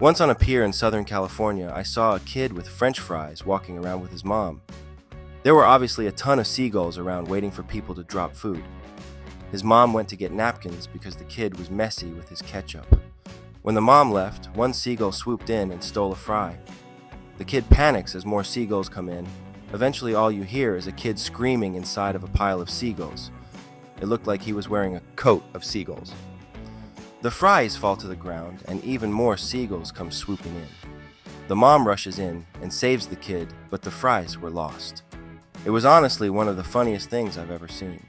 Once on a pier in Southern California, I saw a kid with French fries walking around with his mom. There were obviously a ton of seagulls around waiting for people to drop food. His mom went to get napkins because the kid was messy with his ketchup. When the mom left, one seagull swooped in and stole a fry. The kid panics as more seagulls come in. Eventually all you hear is a kid screaming inside of a pile of seagulls. It looked like he was wearing a coat of seagulls. The fries fall to the ground and even more seagulls come swooping in. The mom rushes in and saves the kid, but the fries were lost. It was honestly one of the funniest things I've ever seen.